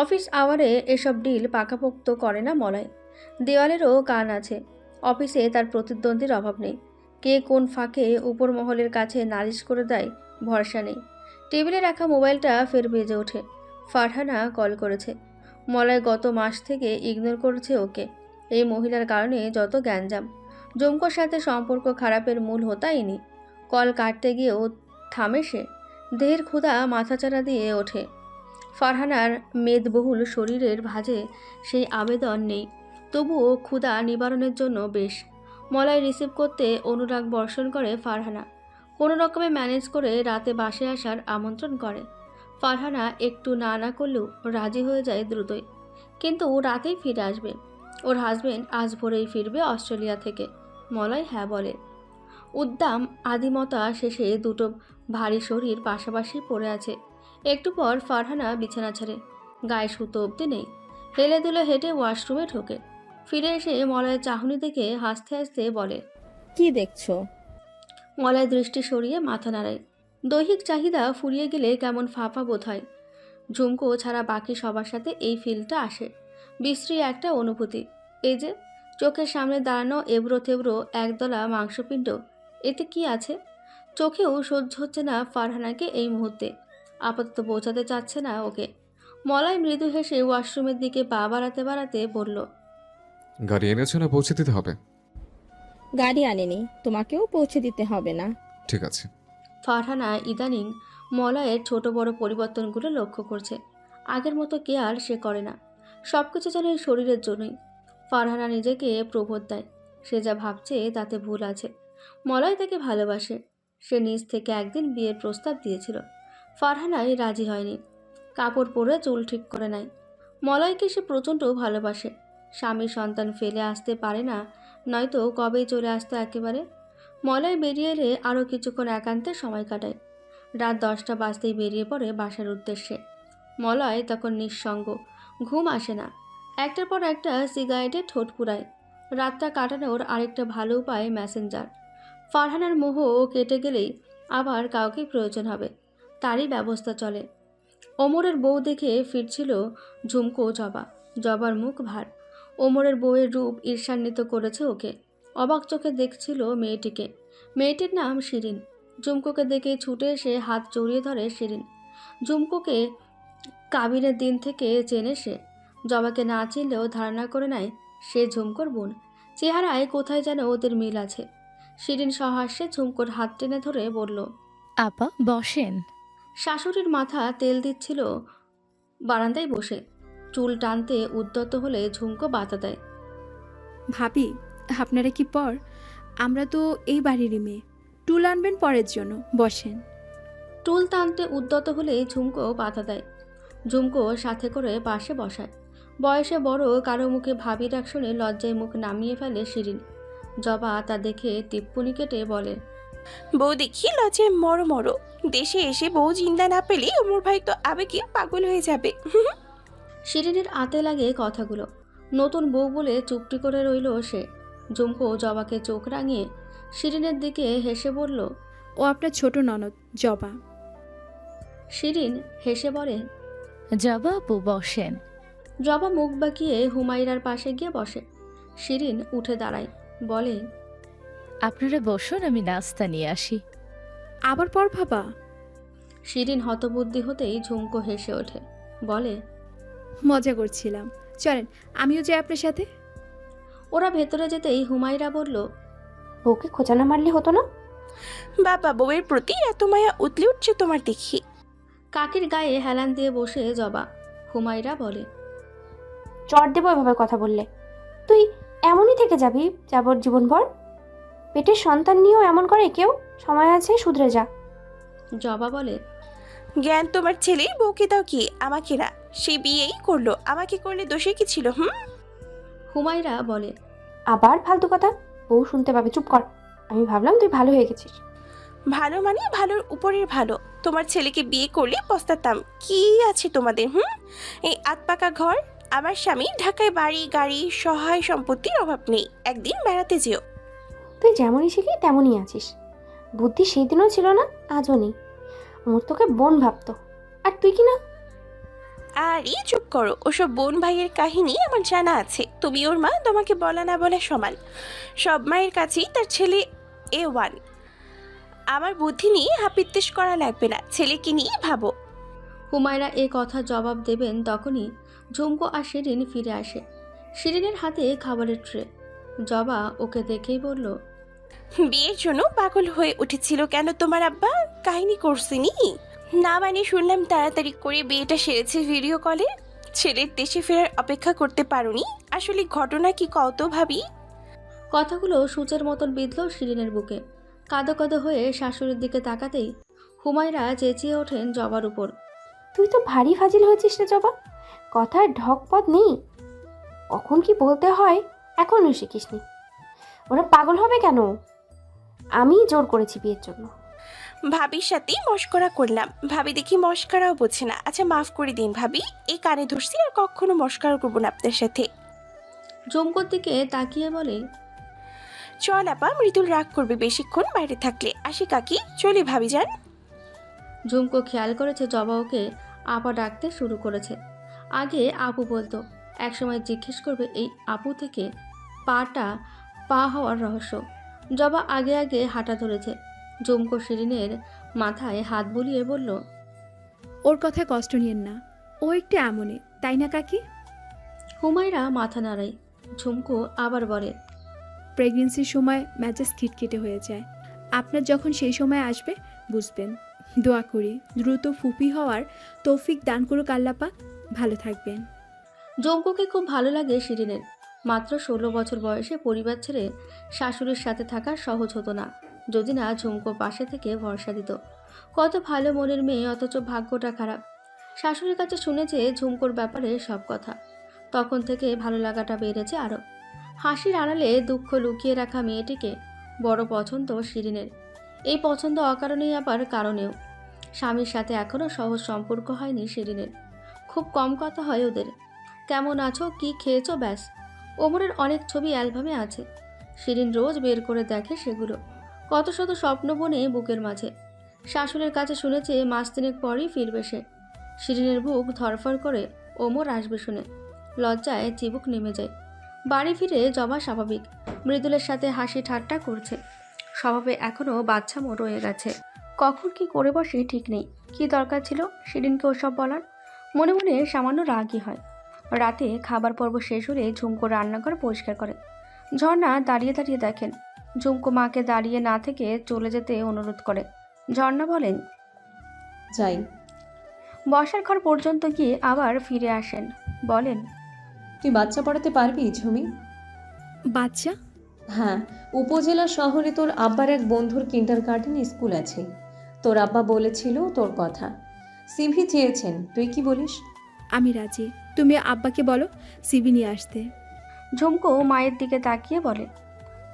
Office আওয়ারে এসব deal পাকাপোক্ত করে না মলয়। দেওয়ালেরও কান আছে। অফিসে তার প্রতিদ্বন্দ্বীর অভাব নেই। কে কোন ফাঁকে উপর মহলের কাছে নালিশ করে দেয় ভরসা নেই। টেবিলে রাখা মোবাইলটা ফের বেজে ওঠে। ফারহানা কল করেছে। মলয় গত মাস থেকে ইগনোর করেছে ওকে। এই মহিলার কারণে যত গ্যাঞ্জাম। জমকোর সাথে সম্পর্ক খারাপের মূল হোতা ইনি। কল কাটতে গিয়েও থামে সে। দেহের ক্ষুধা মাথাচাড়া দিয়ে ওঠে। ফারহানার মেদবহুল শরীরের ভাঁজে সেই আবেদন নেই, তবুও ক্ষুধা নিবারণের জন্য বেশ। মলয় রিসিভ করতে অনুরাগ বর্ষণ করে ফারহানা। কোনো রকমে ম্যানেজ করে রাতে বাসে আসার আমন্ত্রণ করে। ফারহানা একটু না না করলেও রাজি হয়ে যায় দ্রুতই। কিন্তু রাতেই ফিরে আসবে। ওর হাজবেন্ড আজ ভোরেই ফিরবে অস্ট্রেলিয়া থেকে। মলয় হ্যাঁ বলে। উদ্দাম আদিমতা শেষে দুটো ভারী শরীর পাশাপাশি পড়ে আছে। একটু পর ফারহানা বিছানা ছাড়ে। গায়ে সুতো অবধি নেই। হেলে দুলে হেঁটে ওয়াশরুমে ঢোকে। ফিরে এসে মলয়ের চাহনি দেখে হাসতে হাসতে বলে, কি দেখছো? মলয় দৃষ্টি সরিয়ে মাথা নাড়ায়। দৈহিক চাহিদা ফুরিয়ে গেলে কেমন ফাঁপা বোধ হয়। ঝুমকো ছাড়া বাকি সবার সাথে এই ফিলটা আসে। বিশ্রী একটা অনুভূতি। এই যে চোখের সামনে দাঁড়ানো এবড়ো থেবড়ো একদলা মাংসপিণ্ড, এতে কি আছে? চোখেও সহ্য হচ্ছে না ফারহানাকে এই মুহূর্তে। আপাতত বোঝাতে চাচ্ছে না ওকে। মলয় মৃদু হেসে ওয়াশরুমের দিকে পা বাড়াতে বাড়াতে বলল, গাড়ি এনেছো না পৌঁছে দিতে হবে? গাড়ি আনেনি, তোমাকেও পৌঁছে দিতে হবে না। ঠিক আছে। ফারহানা ইদানিং মলয়ের ছোট বড় পরিবর্তনগুলো লক্ষ্য করছে। আগের মতো কেয়ার সে করে না। সব কিছু যেন এই শরীরের জন্যই। ফারহানা নিজেকে প্রবোধ দেয়, সে যা ভাবছে তাতে ভুল আছে। মলয় তাকে ভালোবাসে। সে নিজ থেকে একদিন বিয়ের প্রস্তাব দিয়েছিল। ফারহানাই রাজি হয়নি। কাপড় পরে চুল ঠিক করে নেয়। মলয়কে সে প্রচণ্ড ভালোবাসে। স্বামী সন্তান ফেলে আসতে পারে না, নয়তো কবেই চলে আসতো একেবারে। মলয় বেরিয়ে এলে আরও কিছুক্ষণ একান্তে সময় কাটায়। রাত 10টা বাজতেই বেরিয়ে পড়ে বাসার উদ্দেশ্যে। মলয় তখন নিঃসঙ্গ, ঘুম আসে না। একটার পর একটা সিগারেটে ঠোঁট পুরায়। রাতটা কাটানোর আরেকটা ভালো উপায় মেসেঞ্জার। ফারহানার মোহ কেটে গেলেই আবার কাউকে প্রয়োজন হবে, তারই ব্যবস্থা চলে। ওমরের বউ দেখে ফিরছিল ঝুমকো জবা। জবার মুখ ভার। ওমরের বউয়ের রূপ ঈর্ষান্বিত করেছে ওকে। অবাক চোখে দেখছিল মেয়েটিকে। মেয়েটির নাম শিরিন। ঝুমকোকে দেখে ছুটে এসে হাত জড়িয়ে ধরে শিরিন। ঝুমকোকে কাবিনের দিন থেকে চেনে সে। জবাকে না চিনলেও ধারণা করে নেয় সে ঝুমকোর বোন। চেহারায় কোথায় যেন ওদের মিল আছে। শিরিন সহাস্যে ঝুমকোর হাত টেনে ধরে বলল, আপা বসেন। শাশুড়ির মাথা তেল দিচ্ছিল বারান্দায় বসে। চুল টানতে উদ্যত হলে ঝুমকো বাধা দেয়। ভাবি, আপনারা কি পর? আমরা তো এই বাড়িরই মেয়ে। টুল আনবেন পরের জন্য, বসেন। টুল টানতে উদ্যত হলে ঝুমকো বাধা দেয়। ঝুমকো সাথে করে পাশে বসায়। বয়সে বড় কারো মুখে ভাবি ডাক শুনে লজ্জায় মুখ নামিয়ে ফেলে শিরিন। জবা তা দেখে টিপ্পনি কেটে বলে, বউ দেখি লজ্জায় মরো মরো। দেশে এসে বউ জিন্দা না পেলে ওমর ভাই তো আবেগে পাগল হয়ে যাবে। শিরিনের আতে লাগে কথাগুলো। নতুন বউ বলে চুপটি করে রইল সে। ঝুমকো জবাকে চোখ রাঙিয়ে শিরিনের দিকে হেসে বলল, ও আপনার ছোট ননদ জবা। শিরিন হেসে বলে, জবা আপু বসেন। জবা মুখ বাঁকিয়ে হুমায়রার পাশে গিয়ে বসে। শিরিন উঠে দাঁড়ায়, বলে, আপনারা বসুন, আমি নাস্তা নিয়ে আসি। আবার পর ভাবা? শিরিন হতবুদ্ধি হতেই ঝুমকো হেসে ওঠে, বলে, মজা করছিলাম, চলেন আমিও যাই আপনার সাথে। ওরা ভেতরে যেতেই হুমায়রা বলল, বউকে খোঁচা না মারলে হতো না? বাবা, বউয়ের প্রতি এত মায়া উতলে উঠছে তোমার দেখি। কাকির গায়ে হেলান দিয়ে বসে জবা। হুমায়রা বলে, চট দেবো এভাবে কথা বললে। তুই এমনই থেকে যাবি যাবর জীবনভর? পেটের সন্তান নিয়েও এমন করে কেউ? সময় আছে, শুধরে যা। জবা বলে, জ্ঞান তোমার ছেলের, বউকে দাও কি আমাকে না? সে বিয়েই করলো, আমাকে করলে দোষে কি ছিল? হুমায়রা বলে, আবার ফালতু কথা, বউ শুনতে পাবে, চুপ কর। আমি ভাবলাম তুই ভালো হয়ে গেছিস। ভালো মানে ভালোর উপরের ভালো। তোমার ছেলেকে বিয়ে করলে পস্তাতাম। কি আছে তোমাদের? এই আতপাকা ঘর। আমার স্বামী ঢাকায় বাড়ি গাড়ি সহায় সম্পত্তির অভাব নেই। একদিন বেড়াতে যেও। তুই যেমনই ছিলি তেমনই আছিস। বুদ্ধি সেই দিনও ছিল না, আজও নেই। ওমর তোকে বোন ভাবতো, আর তুই কি না। আরে চুপ করো, ওসব বোন ভাইয়ের কাহিনী আমার জানা আছে। তুমি ওর মা, তোমাকে বলা না বলা সমান। সব মায়ের কাছেই তার ছেলে A1। আমার বুদ্ধি নিয়ে হাপিত্তেশ করা লাগবে না, ছেলেকে নিয়ে ভাবো। হুমায়রা এ কথা জবাব দেবেন তখনই ঝুমকো আর শিরিন ফিরে আসে। শিরিনের হাতে খাবারের ট্রে। জবা ওকে দেখেই বলল, বিয়ের জন্য পাগল হয়ে উঠেছিল কেন তোমার আব্বা? কাহিনী করছিনি না? মানে শুনলাম তাড়াতাড়ি করে বিয়েটা সেরেছে ভিডিও কলে। ছেলের দেশে ফেরার অপেক্ষা করতে পারোনি? আসলে ঘটনা কি কত ভাবি। কথাগুলো সূচের মতন বিঁধল শিরিনের বুকে। কাঁদো কাঁদো হয়ে শাশুড়ির দিকে তাকাতেই হুমায়রা চেঁচিয়ে ওঠেন জবার উপর। তুই তো ভারী ফাজিল হয়েছিস রে জবা, কথার ঢকপথ নেই। কখন কি বলতে হয় এখনও শিখিসনি। ওরা পাগল হবে কেন? আমি জোর করেছি বিয়ের জন্য। ভাবির সাথে মস্করা করলাম, ভাবি দেখি মস্করাও বোঝে না। আচ্ছা মাফ করে দিন ভাবি, এই কানে ধরছি, আর কখনো মস্করা করবো না আপনার সাথে। ঝুমকোর দিকে তাকিয়ে বলে, চল আপা, মৃদুল রাগ করবে বেশিক্ষণ বাইরে থাকলে। আসি কাকি, চলি ভাবি যান। ঝুমকো খেয়াল করেছে জবা ওকে আপা ডাকতে শুরু করেছে। আগে আপু বলতো, একসময় জিজ্ঞেস করবে এই আপু থেকে পা হওয়ার রহস্য। জবা আগে আগে হাঁটা ধরেছে। ঝুমকো শিরিনের মাথায় হাত বুলিয়ে বলল, ওর কথায় কষ্ট নিয়েন না, ও একটু এমনই, তাই না কাকি? হুমায়রা মাথা নাড়ায়। ঝুমকো আবার বলে, প্রেগনেন্সির সময় মেজাজ খিটখিটে হয়ে যায়। আপনার যখন সেই সময় আসবে বুঝবেন। দোয়া করি দ্রুত ফুপি হওয়ার তৌফিক দান করুক আল্লাহ পাক। ভালো থাকবেন। ঝুমকোকে খুব ভালো লাগে শিরিনের। মাত্র 16 বছর বয়সে পরিবার ছেড়ে শাশুড়ির সাথে থাকা সহজ হতো না, যদি না ঝুমকো পাশে থেকে ভরসা দিত। কত ভালো মনের মেয়ে, অথচ ভাগ্যটা খারাপ। শাশুড়ির কাছে শুনেছে ঝুমকোর ব্যাপারে সব কথা। তখন থেকে ভালো লাগাটা বেড়েছে আরও। হাসির আড়ালে দুঃখ লুকিয়ে রাখা মেয়েটিকে বড় পছন্দ শিরিনের। এই পছন্দ অকারণেই, আবার কারণেও। স্বামীর সাথে এখনও সহজ সম্পর্ক হয়নি শিরিনের। খুব কম কথা হয় ওদের। কেমন আছো, কি খেয়েছো, ব্যাস। ওমরের অনেক ছবি অ্যালবামে আছে। শিরিন রোজ বের করে দেখে সেগুলো। কত শত স্বপ্ন বনে বুকের মাঝে। শাশুড়ির কাছে শুনেছে মাস তিনেক পরই ফিরবে সে। শিরিনের বুক ধরফর করে ওমর আসবে শুনে। লজ্জায় চিবুক নেমে যায়। বাড়ি ফিরে জবা স্বাভাবিক। মৃদুলের সাথে হাসি ঠাট্টা করছে। স্বভাবে এখনও বাচ্চামো রয়ে গেছে। কখন কি করে বসে ঠিক নেই। কি দরকার ছিল শিরিনকে ওসব বলার? মনে মনে সামান্য রাগই হয়। রাতে খাবার পর্ব শেষ হলে ঝুমকো রান্নাঘর পরিষ্কার করে। ঝর্ণা দাঁড়িয়ে দাঁড়িয়ে দেখেন। ঝুমকো মাকে দাঁড়িয়ে না থেকে চলে যেতে অনুরোধ করে। ঝর্ণা বলেন, যাই। বসার ঘর পর্যন্ত গিয়ে আবার ফিরে আসেন। বলেন, তুই বাচ্চা পড়াতে পারবি ঝুমি? বাচ্চা? হ্যাঁ, উপজেলা শহরে তোর আব্বার এক বন্ধুর কিন্ডারগার্টেন স্কুল আছে। তোর আব্বা বলেছিল তোর কথা, সিভি চেয়েছেন, তুই কি বলিস? আমি রাজি। তুমি আব্বাকে বলো সিবি নিয়ে আসতে। ঝুমকো মায়ের দিকে তাকিয়ে বলে।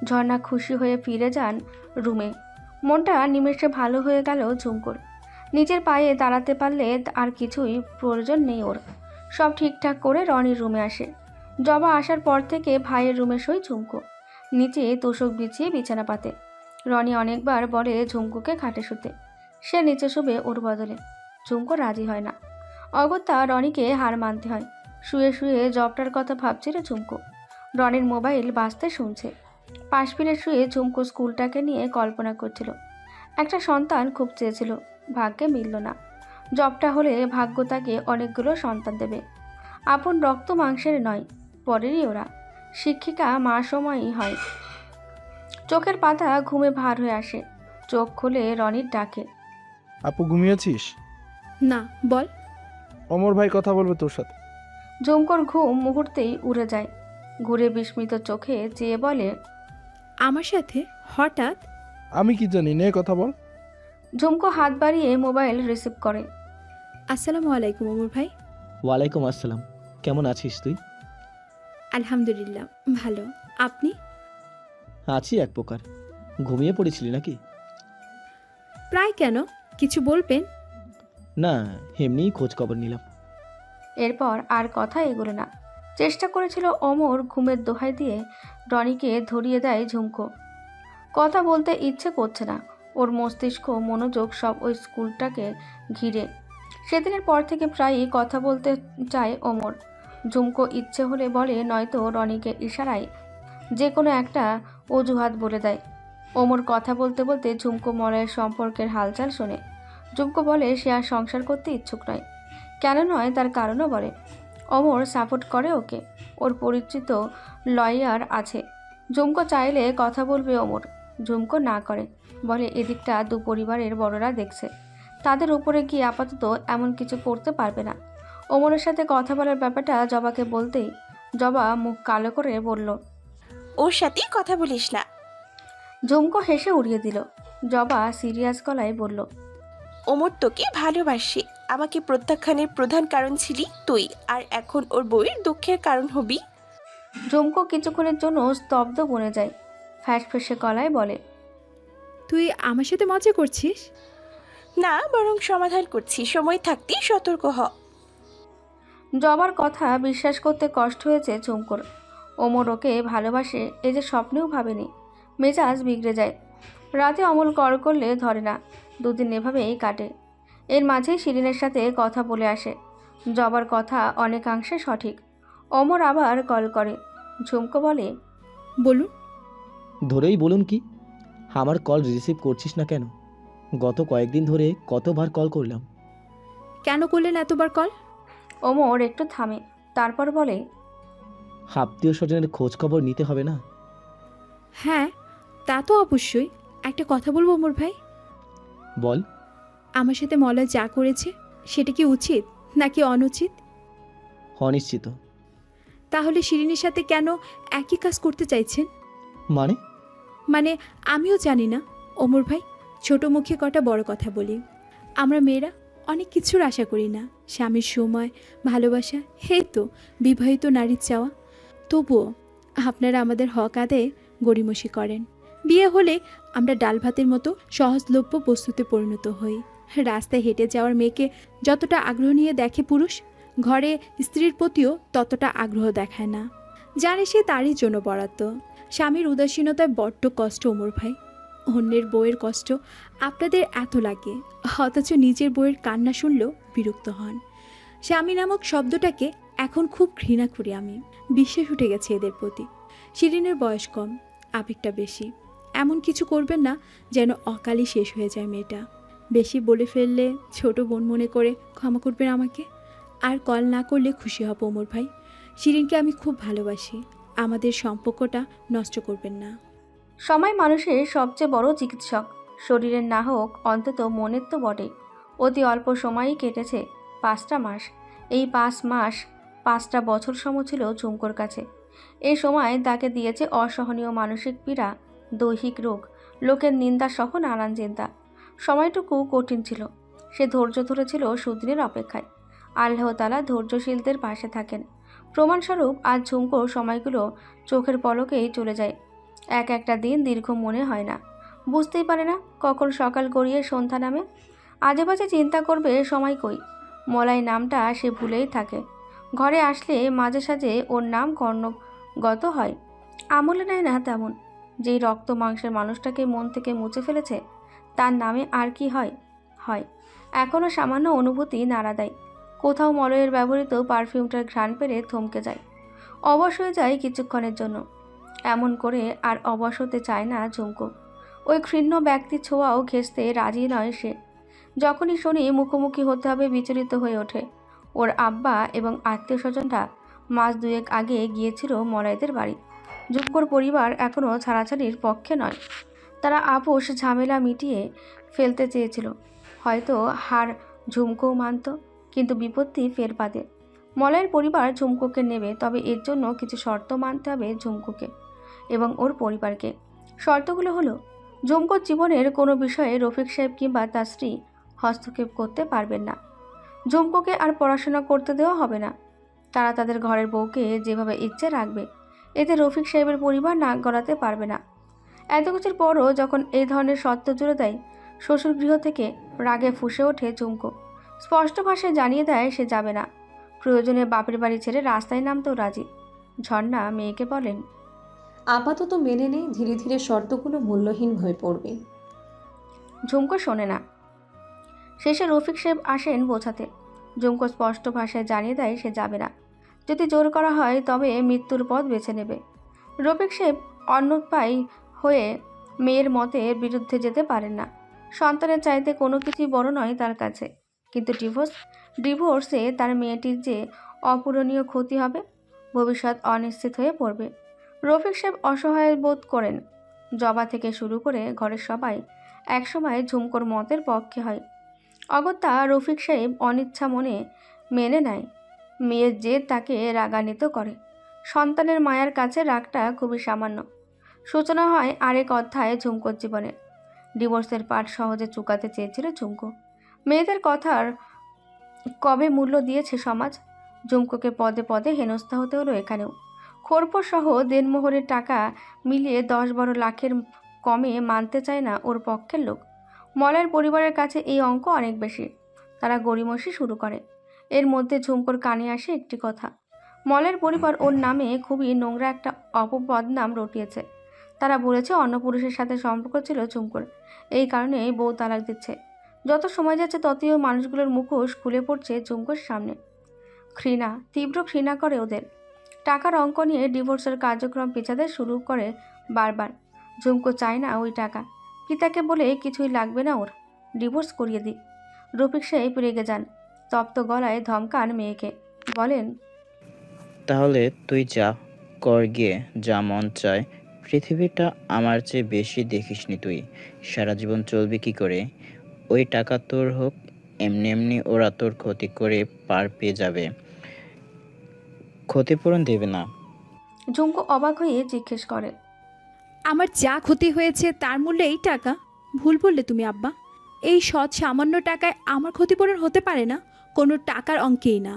ঝর্ণা খুশি হয়ে ফিরে যান রুমে। মনটা নিমেষে ভালো হয়ে গেল ঝুমকোর। নিজের পায়ে দাঁড়াতে পারলে আর কিছুই প্রয়োজন নেই ওর। সব ঠিকঠাক করে রনির রুমে আসে। জবা আসার পর থেকে ভাইয়ের রুমে শোয় ঝুমকো। নিচে তোষক বিছিয়ে বিছানা পাতে। রনি অনেকবার বলে ঝুমকোকে খাটে শুতে। সে নিচে শোবে ওর বদলে। ঝুমকো রাজি হয় না। অগত্যা রনিকে হার মানতে হয়। শুয়ে শুয়ে জবটার কথা ভাবছিল ঝুমকো। রনির মোবাইল বাজতে শুনছে। পাশ ফিরে শুয়ে ঝুমকো স্কুলটাকে নিয়ে কল্পনা করছিল। একটা সন্তান খুব চেয়েছিল, ভাগ্যে মিলল না। জবটা হলে ভাগ্য তাকে অনেকগুলো সন্তান দেবে। আপন রক্ত মাংসের নয়, পরেরই ওরা। শিক্ষিকা মা সময়ই হয়। চোখের পাতা ঘুমে ভার হয়ে আসে। চোখ খুলে রনির ডাকে, আপু ঘুমিয়েছিস? না, বল। অমর ভাই কথা বলবে তোর সাথে। ঝুমকোর ঘুম মুহূর্তেই উড়ে যায়। ঘুরে বিস্মিত চোখে চেয়ে বলে, আমার সাথে হঠাৎ? আমি কি জানি, নে কথা বল। ঝুমকো হাত বাড়িয়ে মোবাইল রিসিভ করে। আসসালামু আলাইকুম ওমর ভাই। ওয়ালাইকুম আসসালাম। কেমন আছিস তুই? আলহামদুলিল্লাহ ভালো। আপনি? আছি এক প্রকার। ঘুমিয়ে পড়েছিলি নাকি? প্রায় কেন, কিছু বলবেন? না, এমনিই খোঁজ খবর নিলাম। এরপর আর কথা এগোলো না। চেষ্টা করেছিল অমর ঘুমের দোহাই দিয়ে রনিকে ধরিয়ে দেয় ঝুমকো। কথা বলতে ইচ্ছে করছে না। ওর মস্তিষ্ক মনোযোগ সব ওই স্কুলটাকে ঘিরে। সেদিনের পর থেকে প্রায়ই কথা বলতে চায় ওমর। ঝুমকো ইচ্ছে হলে বলে, নয়তো রনিকে ইশারায় যে কোনো একটা অজুহাত বলে দেয়। ওমর কথা বলতে বলতে ঝুমকো মলয়ের সম্পর্কের হালচাল শোনে। ঝুমকো বলে সে আর সংসার করতে ইচ্ছুক নয়। কেন নয় তার কারণও বলে। ওমর সাপোর্ট করে ওকে। ওর পরিচিত লয়ার আছে। ঝুমকো চাইলে কথা বলবে ওমর। ঝুমকো না করে, বলে এদিকটা দু পরিবারের বড়রা দেখছে, তাদের উপরে গিয়ে আপাতত এমন কিছু করতে পারবে না। ওমরের সাথে কথা বলার ব্যাপারটা জবাকে বলতেই জবা মুখ কালো করে বলল, ওর সাথে কথা বলিস না। ঝুমকো হেসে উড়িয়ে দিল। জবা সিরিয়াস গলায় বলল, ওমর তোকে ভালোবাসে। আমাকে প্রত্যাখ্যানের প্রধান কারণ ছিলি তুই, আর এখন ওর বউয়ের দুঃখের কারণ হবি। ঝুমকো কিছুক্ষণের জন্য স্তব্ধ বনে যায়। ফ্যাসফেসে গলায় বলে, তুই আমার সাথে মজা করছিস? না, বরং সমাধান করছি। সময় থাকতেই সতর্ক হ। জবার কথা বিশ্বাস করতে কষ্ট হয়েছে ঝুমকোর। ওমর ওকে ভালোবাসে এ যে স্বপ্নেও ভাবেনি। মেজাজ বিগড়ে যায়। রাতে অমল কল করলে ধরে না। দুদিন এভাবেই কাটে। এর মাঝেই শিরিনের সাথে কথা বলে আসে। জবার কথা অনেকাংশে সঠিক। অমর আবার কল করে। ঝুমকো বলে, বলুন। ধরেই বলুন কি? আমার কল রিসিভ করছিস না কেন? গত কয়েকদিন ধরে কতবার কল করলাম। কেন করলেন এতবার কল? ওমর একটু থামে, তারপর বলে, আত্মীয় স্বজনের খোঁজ খবর নিতে হবে না? হ্যাঁ, তা তো অবশ্যই। একটা কথা বলবো ওমর ভাই? বল। আমার সাথে মলয় যা করেছে সেটা কি উচিত নাকি অনুচিত? অনিশ্চিত। তাহলে শিরিনের সাথে কেন একই কাজ করতে চাইছেন? মানে? আমিও জানি না ওমর ভাই। ছোট মুখে কটা বড় কথা বলি। আমরা মেয়েরা অনেক কিছুর আশা করি না। স্বামীর সময়, ভালোবাসা, এই তো বিবাহিত নারীর চাওয়া। তবুও আপনারা আমাদের হক আদায়ে গড়িমসি করেন। বিয়ে হলে আমরা ডাল ভাতের মতো সহজলভ্য বস্তুতে পরিণত হই। রাস্তায় হেঁটে যাওয়ার মেয়েকে যতটা আগ্রহ নিয়ে দেখে পুরুষ, ঘরে স্ত্রীর প্রতিও ততটা আগ্রহ দেখায় না। জানে সে তারই জন্য বরাদ্দ। স্বামীর উদাসীনতায় বড্ড কষ্ট ওমর ভাই। অন্যের বউয়ের কষ্ট আপনাদের এত লাগে, অথচ নিজের বউয়ের কান্না শুনলেও বিরক্ত হন। স্বামী নামক শব্দটাকে এখন খুব ঘৃণা করি আমি। বিশ্বাস উঠে গেছে এদের প্রতি। শিরিনের বয়স কম, আবেগটা বেশি। এমন কিছু করবেন না যেন অকালই শেষ হয়ে যায় মেয়েটা। বেশি বলে ফেললে ছোট বোন মনে করে ক্ষমা করবেন আমাকে। আর কল না করলে খুশি হব ওমর ভাই। শিরিনকে আমি খুব ভালোবাসি। আমাদের সম্পর্কটা নষ্ট করবেন না। সময় মানুষের সবচেয়ে বড় চিকিৎসক। শরীরের না হোক অন্তত মনের তো বটে। অতি অল্প সময়ই কেটেছে 5টা মাস। এই 5 মাস 5টা বছর সম ছিল ঝুমকোর কাছে। এই সময় তাকে দিয়েছে অসহনীয় মানসিক পীড়া, দৈহিক রোগ, লোকের নিন্দা সহ নানান চিন্তা। সময়টুকু কঠিন ছিল। সে ধৈর্য ধরেছিল সুদিনের অপেক্ষায়। আল্লাহ তাআলা ধৈর্যশীলদের পাশে থাকেন। প্রমাণস্বরূপ আজ ঝুমকোর সময়গুলো চোখের পলকেই চলে যায়। একটা দিন দীর্ঘ মনে হয় না। বুঝতেই পারে না কখন সকাল গড়িয়ে সন্ধ্যা নামে। আজে বাজে চিন্তা করবে সময় কই। মলাই নামটা সে ভুলেই থাকে। ঘরে আসলে মাঝে সাঝে ওর নাম কর্ণগত হয়। আমলে নেয় না তেমন। যেই রক্ত মাংসের মানুষটাকে মন থেকে মুছে ফেলেছে তার নামে আর কি হয়? এখনও সামান্য অনুভূতি নাড়া দেয়। কোথাও মলয়ের ব্যবহৃত পারফিউমটার ঘ্রাণ পেরে থমকে যায়। অবশ হয়ে যায় কিছুক্ষণের জন্য। এমন করে আর অবশ হতে চায় না ঝুমকো। ওই ঘৃণ্য ব্যক্তির ছোঁয়াও ঘেঁষতে রাজি নয় সে। যখনই শুনি মুখোমুখি হতে হবে বিচলিত হয়ে ওঠে। ওর আব্বা এবং আত্মীয় স্বজনরা মাস 2 আগে গিয়েছিল মলয়দের বাড়ি। ঝুমকোর পরিবার এখনও ছাড়াছাড়ির পক্ষে নয়। তারা আপোষ ঝামেলা মিটিয়ে ফেলতে চেয়েছিল। হয়তো হার ঝুমকোও মানত, কিন্তু বিপত্তি ফের বাদে। মলয়ের পরিবার ঝুমকোকে নেবে, তবে এর জন্য কিছু শর্ত মানতে হবে ঝুমকোকে এবং ওর পরিবারকে। শর্তগুলো হলো, ঝুমকোর জীবনের কোনো বিষয়ে রফিক সাহেব কিংবা তার স্ত্রী হস্তক্ষেপ করতে পারবেন না। ঝুমকোকে আর পড়াশোনা করতে দেওয়া হবে না। তারা তাদের ঘরের বউকে যেভাবে ইচ্ছে রাখবে। এতে রফিক সাহেবের পরিবার নাক গলাতে পারবে না। এত কিছুর পরও যখন এই ধরনের শর্ত জুড়ে দেয়, শ্বশুর গৃহ থেকে রাগে ফুঁসে ওঠে ঝুমকো। স্পষ্ট ভাষায় জানিয়ে দেয় সে যাবে না। প্রয়োজনে বাপের বাড়ি ছেড়ে রাস্তায় নামতেও রাজি। ঝর্ণা মেয়েকে বলেন, আপাতত মেনে নেই, ধীরে ধীরে শর্তগুলো মূল্যহীন হয়ে পড়বে। ঝুমকো শোনে না। শেষে রফিক সাহেব আসেন বোঝাতে। ঝুমকো স্পষ্ট ভাষায় জানিয়ে দেয় সে যাবে না। যদি জোর করা হয় তবে মৃত্যুর পথ বেছে নেবে। রফিক সাহেব অন্যপায় হয়ে মেয়ের মতের বিরুদ্ধে যেতে পারেন না। সন্তানের চাইতে কোনো কিছুই বড় নয় তার কাছে। কিন্তু ডিভোর্সে তার মেয়েটির যে অপূরণীয় ক্ষতি হবে, ভবিষ্যৎ অনিশ্চিত হয়ে পড়বে। রফিক সাহেব অসহায় বোধ করেন। জবা থেকে শুরু করে ঘরের সবাই একসময় ঝুমকোর মতের পক্ষে হয়। অগত্যা রফিক সাহেব অনিচ্ছা মনে মেনে নেয়। মেয়ের জেদ তাকে রাগান্বিত করে। সন্তানের মায়ের কাছে রাগটা খুবই সামান্য। সূচনা হয় আরেক অধ্যায়ে ঝুমকোর জীবনে। ডিভোর্সের পাঠ সহজে চুকাতে চেয়েছিল ঝুমকো। মেয়েদের কথার কবে মূল্য দিয়েছে সমাজ? ঝুমকোকে পদে পদে হেনস্থা হতে হলো এখানেও। খোরপোর সহ দেনমোহরের টাকা মিলিয়ে 10-12 লাখের কমে মানতে চায় না ওর পক্ষের লোক। মলয়ের পরিবারের কাছে এই অঙ্ক অনেক বেশি। তারা গড়িমসি শুরু করে। এর মধ্যে ঝুমকোর কানে আসে একটি কথা। মলয়ের পরিবার ওর নামে খুবই নোংরা একটা অপবদনাম রটিয়েছে। তারা বলেছে অন্য পুরুষের সাথে সম্পর্ক ছিল ঝুমকোর, এই কারণে বউ তালাক দিচ্ছে। যত সময় যাচ্ছে ততই ওই মানুষগুলোর মুখোশ খুলে পড়ছে ঝুমকোর সামনে। ঘৃণা, তীব্র ঘৃণা করে ওদের। টাকার অঙ্ক নিয়ে ডিভোর্সের কার্যক্রম পেছাতে শুরু করে বারবার। ঝুমকো চায় না ওই টাকা। পিতাকে বলে কিছুই লাগবে না ওর, ডিভোর্স করিয়ে দিক। রফিক সাহেব রেগে যান। তপ্ত গলায় ধমকান মেয়েকে, বলেন, তাহলে তুই যা কর গিয়ে, যা মন চায়। পৃথিবীটা আমার চেয়ে বেশি দেখিসনি তুই। সারা জীবন চলবি কি করে? ওই টাকা তোর হোক, এমনি এমনি ওরা তোর ক্ষতি করে পার পেয়ে যাবে, ক্ষতিপূরণ দেবে না। ঝুমকো অবাক হয়ে জিজ্ঞেস করে, আমার যা ক্ষতি হয়েছে তার মূল্যে এই টাকা? ভুল বললে তুমি আব্বা। এই সৎ সামান্য টাকায় আমার ক্ষতিপূরণ হতে পারে না, কোনো টাকার অঙ্কেই না।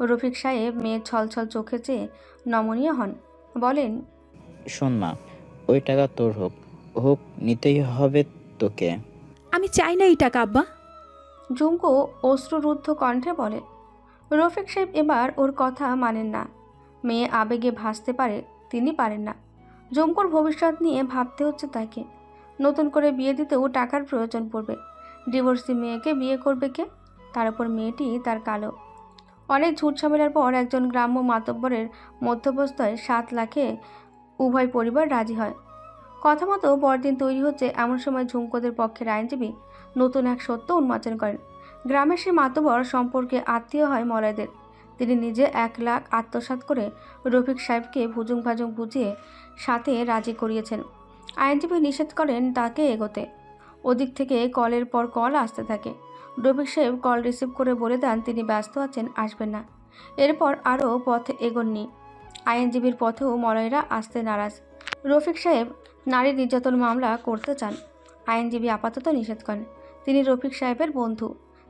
রফিক সাহেব মেয়ের ছলছল চোখে চেয়ে নমনীয় হন, বলেন, শোন মা, ওই টাকা তোর হোক, হোক নিতেই হবে তোকে। আমি চাই না এই টাকা আব্বা। ঝুমকো অশ্রুরুদ্ধ কণ্ঠে বলে। রফিক সাহেব এবার ওর কথা মানেন না। মেয়ে আবেগে ভাসতে পারে, তিনি পারেন না। ঝুমকোর ভবিষ্যৎ নিয়ে ভাবতে হচ্ছে তাকে। নতুন করে বিয়ে দিতেও টাকার প্রয়োজন পড়বে। ডিভোর্সি মেয়েকে বিয়ে করবে কে? তার উপর মেয়েটি তার কালো। অনেক ঝুট ঝামেলার পর একজন গ্রাম্য মাতব্বরের মধ্যবস্থায় 7 লাখে উভয় পরিবার রাজি হয়। কথা মতো পরদিন তৈরি হচ্ছে এমন সময় ঝুমকোদের পক্ষের আইনজীবী নতুন এক সত্য উন্মোচন করেন। গ্রামের সেই মাতব্বর সম্পর্কে আত্মীয় হয় মলয়দের। তিনি নিজে 1 লাখ আত্মসাৎ করে রফিক সাহেবকে ভুজুং ভাজুং বুঝিয়ে সাথে রাজি করিয়েছেন। আইনজীবী নিষেধ করেন তাকে এগোতে। ওদিক থেকে কলের পর কল আসতে থাকে। রফিক সাহেব কল রিসিভ করে বলে দেন তিনি ব্যস্ত আছেন, আসবেন না। এরপর আরও পথ এগোননি। আইনজীবীর পথেও মলয়রা আসতে নারাজ। রফিক সাহেব নারী নির্যাতন মামলা করতে চান। আইনজীবী আপাতত নিষেধ করেন। তিনি রফিক সাহেবের বন্ধু।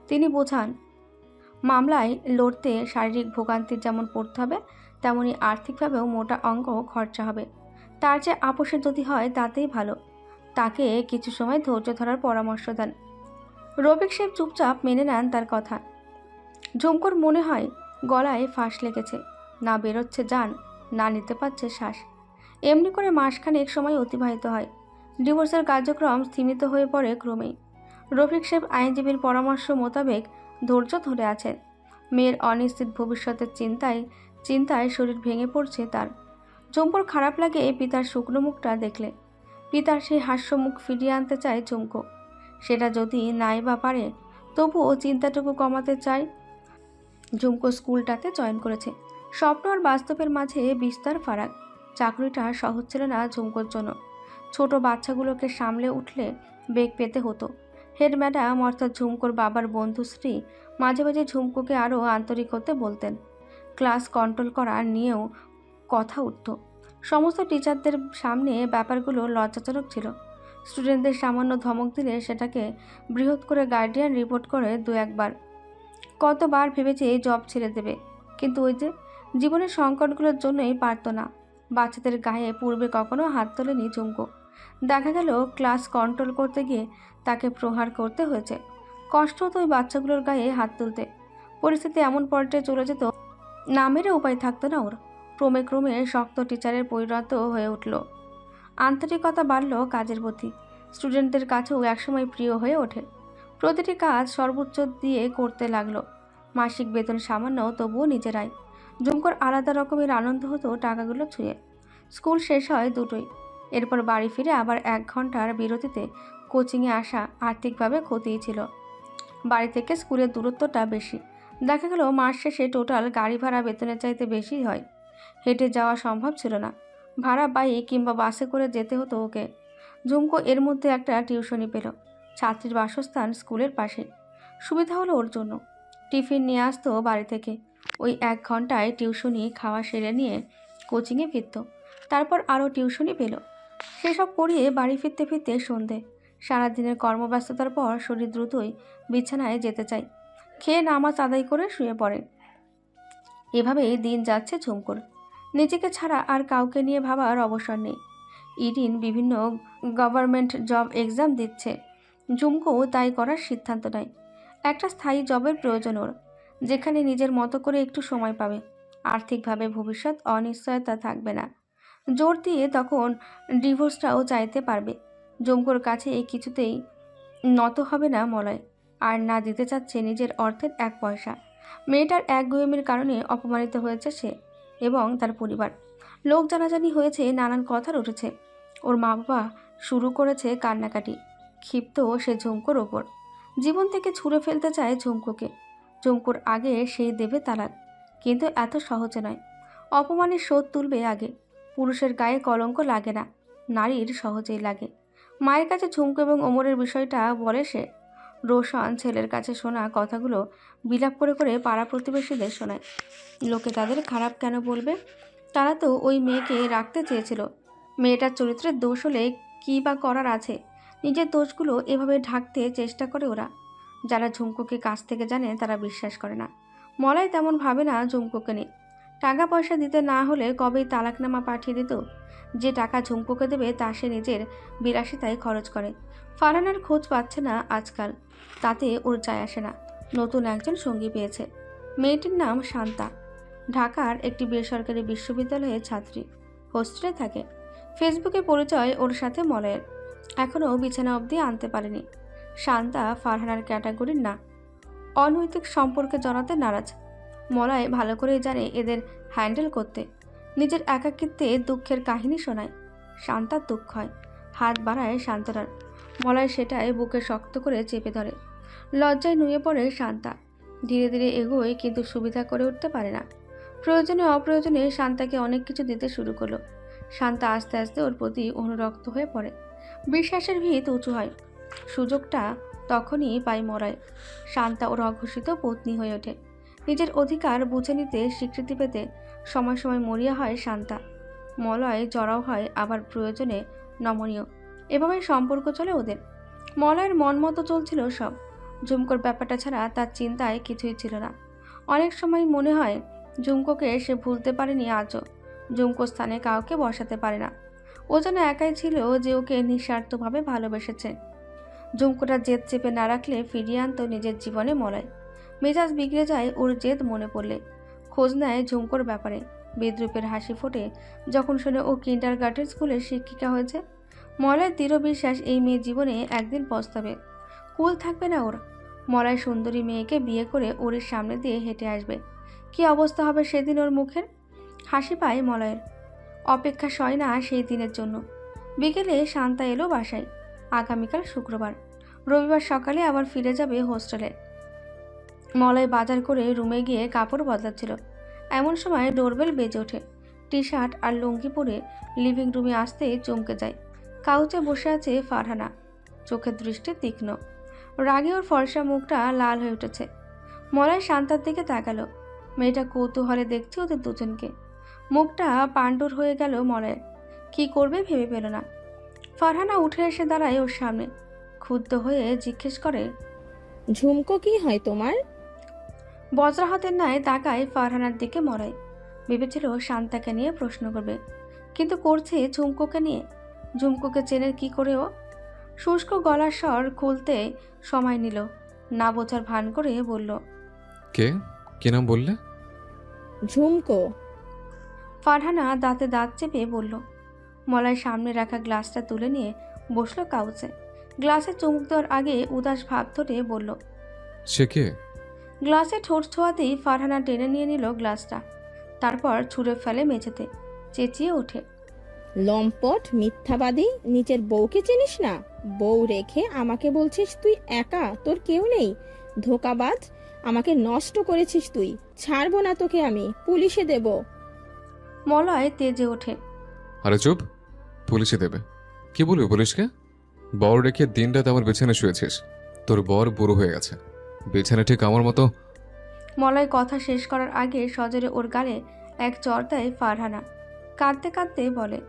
তিনি বোঝান, মামলায় লড়তে শারীরিক ভোগান্তির যেমন পড়তে হবে, তেমনি আর্থিকভাবেও মোটা অঙ্ক খরচা হবে। তার যে আপোষে যদি হয় তাতেই ভালো। তাকে কিছু সময় ধৈর্য ধরার পরামর্শ দেন। রফিক সাহেব চুপচাপ মেনে নেন তার কথা। ঝুমকোর মনে হয় গলায় ফাঁস লেগেছে, না বেরোচ্ছে জান, না নিতে পারছে শ্বাস। এমনি করে মাসখানেক সময় অতিবাহিত হয়। ডিভোর্সের কার্যক্রম স্থিমিত হয়ে পড়ে ক্রমেই। রফিক সাহেব আইনজীবীর পরামর্শ মোতাবেক ধৈর্য ধরে আছেন। মেয়ের অনিশ্চিত ভবিষ্যতের চিন্তায় শরীর ভেঙে পড়ছে তার। ঝুমকোর খারাপ লাগে পিতার শুকনো মুখটা দেখলে। পিতার সেই হাস্যমুখ ফিরিয়ে আনতে চায় ঝুমকো। সেটা যদি নাই বা পারে, তবুও চিন্তাটুকু কমাতে চায়। ঝুমকো স্কুলটাতে জয়েন করেছে। স্বপ্ন আর বাস্তবের মাঝে বিস্তর ফারাক। চাকরিটা সহজ ছিল না ঝুমকোর জন্য। ছোট বাচ্চাগুলোকে সামলে উঠলে বেগ পেতে হতো। হেড ম্যাডাম অর্থাৎ ঝুমকোর বাবার বন্ধুশ্রী মাঝে মাঝে ঝুমকোকে আরও আন্তরিক হতে বলতেন। ক্লাস কন্ট্রোল করা নিয়েও কথা উঠত। সমস্ত টিচারদের সামনে ব্যাপারগুলো লজ্জাজনক ছিল। স্টুডেন্টদের সামান্য ধমক দিলে সেটাকে বৃহৎ করে গার্ডিয়ান রিপোর্ট করে 2-1 বার। কতবার ভেবেছে জব ছেড়ে দেবে, কিন্তু ওই যে জীবনের সংকটগুলোর জন্যই পারত না। বাচ্চাদের গায়ে পূর্বে কখনো হাত তোলেনি ঝুমকো। দেখা গেল ক্লাস কন্ট্রোল করতে গিয়ে তাকে প্রহার করতে হয়েছে। কষ্ট হতো ওই বাচ্চাগুলোর গায়ে হাত তুলতে। পরিস্থিতি এমন পর্যায়ে চলে যেত, না মেরে উপায় থাকতো না ওর। ক্রমে ক্রমে শক্ত টিচারের পরিণত হয়ে উঠল। আন্তরিকতা বাড়ল কাজের প্রতি। স্টুডেন্টদের কাছেও একসময় প্রিয় হয়ে ওঠে। প্রতিটি কাজ সর্বোচ্চ দিয়ে করতে লাগলো। মাসিক বেতন সামান্য, তবুও নিজের আয়। ঝুমকোর আলাদা রকমের আনন্দ হতো টাকাগুলো ছুঁয়ে। স্কুল শেষ হয় 2টোয়। এরপর বাড়ি ফিরে আবার 1 ঘন্টার বিরতিতে কোচিংয়ে আসা আর্থিকভাবে ক্ষতিই ছিল। বাড়ি থেকে স্কুলের দূরত্বটা বেশি। দেখা গেল মাস শেষে টোটাল গাড়ি ভাড়া বেতনের চাইতে বেশি হয়। হেঁটে যাওয়া সম্ভব ছিল না, ভাড়া বাইক কিংবা বাসে করে যেতে হতো ওকে। ঝুমকো এর মধ্যে একটা টিউশনি পেল। ছাত্রীর বাসস্থান স্কুলের পাশে। সুবিধা হলো ওর জন্য। টিফিন নিয়ে আসতো বাড়ি থেকে। ওই 1 ঘন্টায় টিউশনি খাওয়া সেরে নিয়ে কোচিংয়ে ফিরত। তারপর আরও টিউশনি পেল। সেসব করিয়ে বাড়ি ফিরতে ফিরতে সন্ধে। সারাদিনের কর্মব্যস্ততার পর শরীর দ্রুতই বিছানায় যেতে চায়। খেয়ে নামাজ আদায় করে শুয়ে পড়ে। এভাবেই দিন যাচ্ছে ঝুমকুর। নিজেকে ছাড়া আর কাউকে নিয়ে ভাবার অবসর নেই। ইরিন বিভিন্ন গভর্নমেন্ট জব এক্সাম দিচ্ছে। ঝুমকো তাই করার সিদ্ধান্ত নেয়। একটা স্থায়ী জবের প্রয়োজন ওর, যেখানে নিজের মতো করে একটু সময় পাবে। আর্থিকভাবে ভবিষ্যৎ অনিশ্চয়তা থাকবে না। জোর দিয়ে তখন ডিভোর্সটাও চাইতে পারবে। ঝুমকোর কাছে এই কিছুতেই নত হবে না মলয়। আর না দিতে চাচ্ছে নিজের অর্থের 1 পয়সা। মেয়েটার একগুঁয়েমির কারণে অপমানিত হয়েছে সে এবং তার পরিবার। লোক জানাজানি হয়েছে, নানান কথার উঠেছে। ওর মা বাবা শুরু করেছে কান্নাকাটি। ক্ষিপ্ত সে ঝুমকোর ওপর। জীবন থেকে ছুঁড়ে ফেলতে চায় ঝুমকোকে। ঝুমকোর আগে সেই দেবে তালাক, কিন্তু এত সহজে নয়। অপমানের শোধ তুলবে আগে। পুরুষের গায়ে কলঙ্ক লাগে না, নারীর সহজেই লাগে। মায়ের কাছে ঝুমকো এবং ওমরের বিষয়টা বলে সে। রোশন ছেলের কাছে শোনা কথাগুলো বিলাপ করে করে পাড়া প্রতিবেশীদের শোনায়। লোকে তাদের খারাপ কেন বলবে? তারা তো ওই মেয়েকে রাখতে চেয়েছিল। মেয়েটার চরিত্রের দোষ হলে কী বা করার আছে? নিজের দোষগুলো এভাবে ঢাকতে চেষ্টা করে ওরা। যারা ঝুমকোকে কাছ থেকে জানে তারা বিশ্বাস করে না। মলয় তেমন ভাবে না ঝুমকোকে নিয়ে। টাকা পয়সা দিতে না হলে কবেই তালাকনামা পাঠিয়ে দিত। যে টাকা ঝুমকোকে দেবে তা সে নিজের বিলাসিতায় খরচ করে। ফারহানার খোঁজ পাচ্ছে না আজকাল, তাতে ওর যায় আসে না। নতুন একজন সঙ্গী পেয়েছে। মেয়েটির নাম শান্তা। ঢাকার একটি বেসরকারি বিশ্ববিদ্যালয়ের ছাত্রী। হোস্টেলে থাকে। ফেসবুকে পরিচয় ওর সাথে মলয়ের। এখনও বিছানা অবধি আনতে পারেনি। শান্তা ফারহানার ক্যাটাগরির না। অনৈতিক সম্পর্কে জড়াতে নারাজ। মলয় ভালো করেই জানে এদের হ্যান্ডেল করতে। নিজের একাকিত্বে দুঃখের কাহিনী শোনায়। শান্তার দুঃখ হয়, হাত বাড়ায় শান্তনার। মলয় সেটাই বুকে শক্ত করে চেপে ধরে। লজ্জায় নুয়ে পড়ে শান্তা। ধীরে ধীরে এগোয়, কিন্তু সুবিধা করে উঠতে পারে না। প্রয়োজনে অপ্রয়োজনে শান্তাকে অনেক কিছু দিতে শুরু করলো। শান্তা আস্তে আস্তে ওর প্রতি অনুরক্ত হয়ে পড়ে। বিশ্বাসের ভিত উঁচু হয়। সুযোগটা তখনই পায় মলয়। শান্তা ওর অঘোষিত পত্নী হয়ে ওঠে। নিজের অধিকার বুঝে নিতে স্বীকৃতি পেতে সময় সময় মরিয়া হয় শান্তা। মলয় জড়াও হয়, আবার প্রয়োজনে নমনীয়। এভাবে সম্পর্ক চলে ওদের। মলয়ের মন মতো চলছিল সব। ঝুমকোর ব্যাপারটা ছাড়া তার চিন্তায় কিছুই ছিল না। অনেক সময় মনে হয় ঝুমকোকে সে ভুলতে পারেনি আজও। ঝুমকোর স্থানে কাউকে বসাতে পারে না। ও যেন একাই ছিল যে ওকে নিঃস্বার্থভাবে ভালোবেসেছে। ঝুমকোটা জেদ চেপে না রাখলে ফিরিয়ে আনতো নিজের জীবনে মলয়। মেজাজ বিগড়ে যায় ওর জেদ মনে পড়লে। খোঁজ নেয় ঝুমকোর ব্যাপারে। বিদ্রুপের হাসি ফোটে যখন শোনে ও কিন্ডারগার্টেন স্কুলের শিক্ষিকা হয়েছে। মলয়ের দৃঢ় বিশ্বাস এই মেয়ের জীবনে একদিন পস্তাবে। কুল থাকবে না ওর। মলয় সুন্দরী মেয়েকে বিয়ে করে ওর সামনে দিয়ে হেঁটে আসবে। কী অবস্থা হবে সেদিন ওর মুখের? হাসি পায় মলয়ের। অপেক্ষা সয় না সেই দিনের জন্য। বিকেলে শান্তা এলো বাসায়। আগামীকাল শুক্রবার। রবিবার সকালে আবার ফিরে যাবে হোস্টেলে। মলয় বাজার করে রুমে গিয়ে কাপড় বদলাচ্ছিল। এমন সময় ডোরবেল বেজে ওঠে। টি শার্ট আর লুঙ্গি পরে লিভিং রুমে আসতেই চমকে যায়। কাউচে বসে আছে ফারহানা। চোখের দৃষ্টি তীক্ষ্ণ। রাগে ওর ফর্সা মুখটা লাল হয়ে উঠেছে। মলয় শান্তার দিকে তাকালো। মেয়েটা কৌতূহলে দেখছে ওদের দুজনকে। মুখটা পাণ্ডুর হয়ে গেল মলয়ের। কী করবে ভেবে পেল না। ফারহানা উঠে এসে দাঁড়ায় ওর সামনে। ক্ষুব্ধ হয়ে জিজ্ঞেস করে, ঝুমকো কি হয় তোমার? বজ্রাহতের ন্যায় তাকায় ফারহানার দিকে মলয়। ভেবেছিল শান্তাকে নিয়ে প্রশ্ন করবে, কিন্তু করছে ঝুমকোকে নিয়ে। ঝুমকোকে চেনে কি করে ও? শুষ্ক গলার স্বর খুলতে সময় নিল। না বোঝার ভান করে বলল, কে নাম বললে? ঝুমকো। ফারহানা দাঁতে দাঁত চেপে বলল। মলয় সামনে রাখা গ্লাসটা তুলে নিয়ে বসলো কাউচে। গ্লাসে চুমুক দেওয়ার আগে উদাস ভাব ধরে বলল। সে কে? গ্লাসে ঠোঁট ছোঁয়াতেই ফারহানা টেনে নিয়ে নিল গ্লাসটা, তারপর ছুঁড়ে ফেলে মেঝেতে, চেঁচিয়ে ওঠে। লম্পট, মিথ্যাবাদী, নিজের বউকে চিনিস না? বউ রেখে আমাকে বলছিস তুই একা, তোর কেউ নেই। ধোঁকাবাজ, আমাকে নষ্ট করেছিস তুই। ছাড়বো না তোকে আমি, পুলিশে দেব। মলয় তেজে ওঠে। আরে চুপ, পুলিশে দেবে? কি বলবি পুলিশকে? বর রেখে দিনরাত আমার বিছানে শুয়েছিস। তোর বর বুড়ো হয়ে গেছে, বিছানে ঠিক আমার মতো। মলয় কথা শেষ করার আগে সজোরে ওর গালে এক চড় দেয় ফারহানা। কাঁদতে কাঁদতে বলে,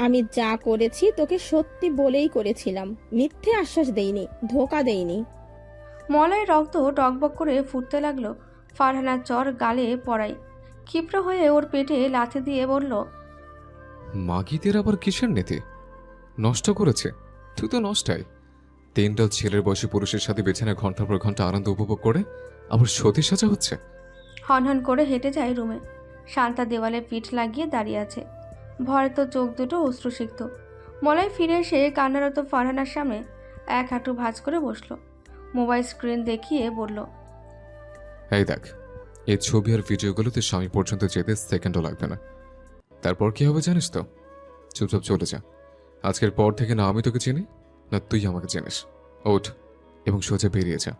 আমি যা করেছি তোকে সত্যি বলেই করেছিলাম, মিথ্যে আশ্বাস দেইনি, ধোঁকা দেইনি। মলয় রক্ত টকবক করে ফুটতে লাগলো ফারহানার চড় গালে পড়াই। ক্ষিপ্র হয়ে ওর পেটে লাথি দিয়ে বলল, মাগিদের আবার কিসের নীতি? নষ্ট করেছে? তুই তো নষ্টাই। দিনরাত ছেলের বয়সী পুরুষের সাথে বিছানায় ঘন্টার পর ঘন্টা আনন্দ উপভোগ করে আবার সতী সাজা হচ্ছে। হনহন করে হেঁটে যায় রুমে। শান্তা দেওয়ালে পিঠ লাগিয়ে দাঁড়িয়ে আছে, ভয়ে তো চোখ দুটো অশ্রুসিক্ত। মলয় ফিরে এসে কান্নারত ফারহানার সামনে এক হাঁটু ভাঁজ করে বসলো। মোবাইল স্ক্রিন দেখিয়ে বলল, এই দেখ, এই ছবি আর ভিডিওগুলোতে স্বামী পর্যন্ত যেতে সেকেন্ডও লাগবে না। তারপর কি হবে জানিস তো? চুপচাপ চলে যা। আজকের পর থেকে না আমি তোকে চিনি, না তুই আমাকে চিনিস। ওঠ এবং সোজা বেরিয়ে যা।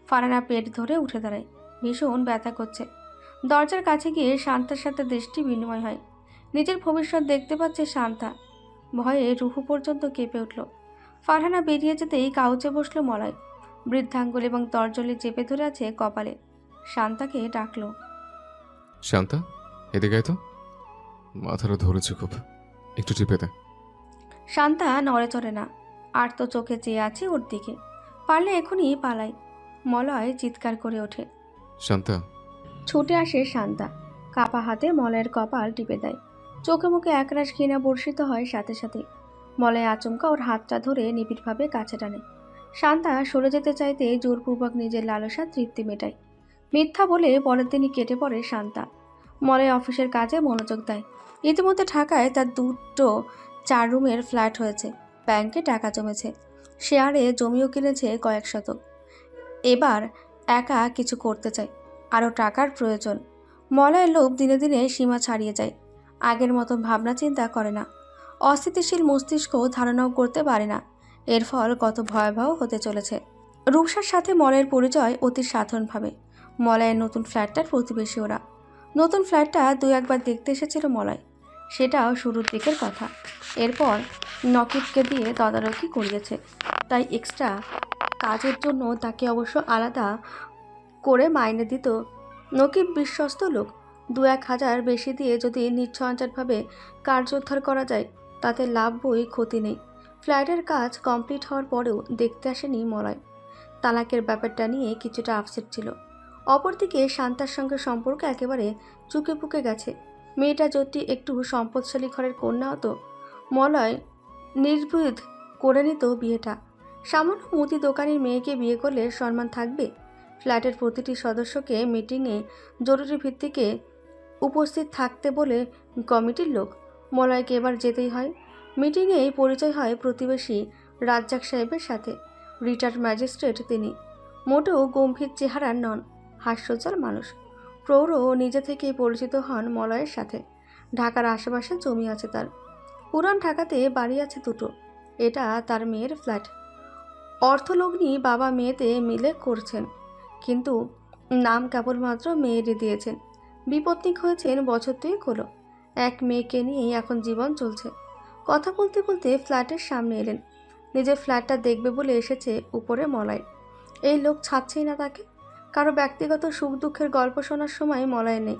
ফারহানা পেট ধরে উঠে দাঁড়ায়, ভীষণ ব্যথা করছে। দরজার কাছে গিয়ে শান্তার সাথে দৃষ্টি বিনিময় হয়। নিজের ভবিষ্যৎ দেখতে পাচ্ছে শান্তা। ভয়ে রুহু পর্যন্ত কেঁপে উঠল। ফারহানা বেরিয়ে যেতেই কাউচে বসলো মলয়। বৃদ্ধাঙ্গুল এবং তর্জলি চেপে ধরে আছে কপালে। শান্তাকে ডাকলো, শান্তা, এদিকে আয় তো। মাথাটা ধরেছে খুব, একটু টিপে দে। শান্তা নড়ে চড়ে না, আর তো চোখে চেয়ে আছে ওর দিকে। পারলে এখনই পালাই। মলয় চিৎকার করে ওঠে। শান্তা। ছুটে আসে শান্তা, কাপা হাতে মলয়ের কপাল টিপে দেয়। চোখে মুখে একরাশ ঘৃণা বর্ষিত হয় সাথে সাথে। মলয় আচমকা ওর হাতটা ধরে নিবিড়ভাবে কাছে টানে। শান্তা সরে যেতে চাইতে জোরপূর্বক নিজের লালসা তৃপ্তি মেটায়। মিথ্যা বলে পরের দিনই কেটে পড়ে শান্তা। মলয় অফিসের কাজে মনোযোগ দেয়। ইতিমধ্যে ঢাকায় তার 4 রুমের ফ্ল্যাট হয়েছে। ব্যাংকে টাকা জমেছে, শেয়ারে জমিও কিনেছে কয়েক শতক। এবার একা কিছু করতে চায়, আরও টাকার প্রয়োজন। মলয়ের লোভ দিনে দিনে সীমা ছাড়িয়ে যায়। আগের মতন ভাবনা চিন্তা করে না। অস্থিতিশীল মস্তিষ্ক ধারণাও করতে পারে না এর ফল কত ভয়াবহ হতে চলেছে। রূপসার সাথে মলয়ের পরিচয় অতি সাধারণভাবে। মলয়ের নতুন ফ্ল্যাটটার প্রতিবেশী ওরা। নতুন ফ্ল্যাটটা 2-1বার দেখতে এসেছিল মলয়, সেটাও শুরুর দিকের কথা। এরপর নকিবকে দিয়ে তদারকি করিয়েছে, তাই এক্সট্রা কাজের জন্য তাকে অবশ্য আলাদা করে মাইনে দিত। নকিব বিশ্বস্ত লোক। 2-1 হাজার বেশি দিয়ে যদি নিঃসঞ্চারভাবে কার্যোদ্ধার করা যায় তাতে লাভ বই ক্ষতি নেই। ফ্ল্যাটের কাজ কমপ্লিট হওয়ার পরেও দেখতে আসেনি মলয়। তালাকের ব্যাপারটা নিয়ে কিছুটা আপসেট ছিল। অপরদিকে শান্তার সঙ্গে সম্পর্ক একেবারে চুকে পুকে গেছে। মেয়েটা যদি একটু সম্পদশালী ঘরের কন্যা হতো, মলয় নির্বিধ করে নিত বিয়েটা। সামান্য মুদি দোকানের মেয়েকে বিয়ে করলে সম্মান থাকবে? ফ্ল্যাটের প্রতিটি সদস্যকে মিটিংয়ে জরুরি ভিত্তিকে উপস্থিত থাকতে বলে কমিটির লোক। মলয়কে এবার যেতেই হয়। মিটিংয়েই পরিচয় হয় প্রতিবেশী রাজ্জাক সাহেবের সাথে। রিটায়ার্ড ম্যাজিস্ট্রেট তিনি। মোটেও গম্ভীর চেহারার নন, হাস্যোজ্জ্বল মানুষ। প্রৌঢ় নিজে থেকেই পরিচিত হন মলয়ের সাথে। ঢাকার আশেপাশে জমি আছে তার। পুরান ঢাকাতে বাড়ি আছে 2টো। এটা তার মেয়ের ফ্ল্যাট। অর্থলগ্নি বাবা মেয়েতে মিলে করছেন, কিন্তু নাম কেবলমাত্র মেয়েরই দিয়েছেন। বিপত্নিক হয়েছেন বছর 2 হলো। এক মেয়েকে নিয়েই এখন জীবন চলছে। কথা বলতে বলতে ফ্ল্যাটের সামনে এলেন। নিজের ফ্ল্যাটটা দেখবে বলে এসেছে উপরে মলয়। এই লোক ছাড়ছেই না তাকে। কারো ব্যক্তিগত সুখ দুঃখের গল্প শোনার সময় মলয় নেই।